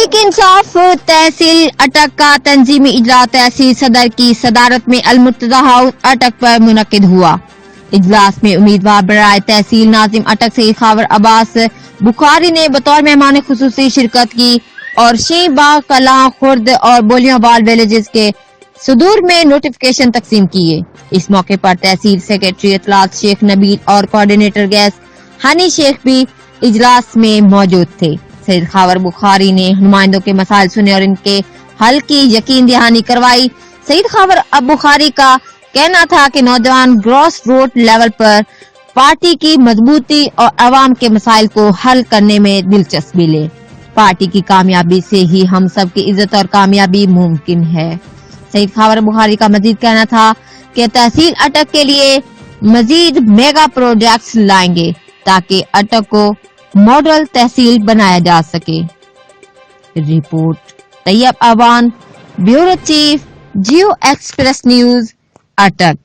तहरीक इंसाफ तहसील अटक का तंजीमी इजलास तहसील सदर की सदारत में अलमुर्तजा हाउस अटक पर मुनक्किद हुआ। इजलास में उम्मीदवार बराए तहसील नाजिम अटक सईद खावर अब्बास बुखारी ने बतौर मेहमान खुसूसी शिरकत की और शीबाग कलां खुर्द और बोलियावाल विलेजेस के सुदूर में नोटिफिकेशन तकसीम किए। इस मौके पर तहसील सेक्रेटरी इतलात शेख नबील और कोऑर्डिनेटर गैस हनी शेख भी इजलास में मौजूद थे। सईद खावर बुखारी ने नुमाइंदों के मसाइल सुने और इनके हल की यकीन दहानी करवाई। सईद खावर बुखारी का कहना था कि नौजवान ग्रॉस रूट लेवल पर पार्टी की मजबूती और अवाम के मसाइल को हल करने में दिलचस्पी ले। पार्टी की कामयाबी से ही हम सब की इज्जत और कामयाबी मुमकिन है। सईद खावर बुखारी का मजीद कहना था कि तहसील अटक के लिए मजीद मेगा प्रोजेक्ट्स लाएंगे ताकि अटक को मॉडल तहसील बनाया जा सके। Report Tayyab Awan, bureau chief, Geo express news, अटक।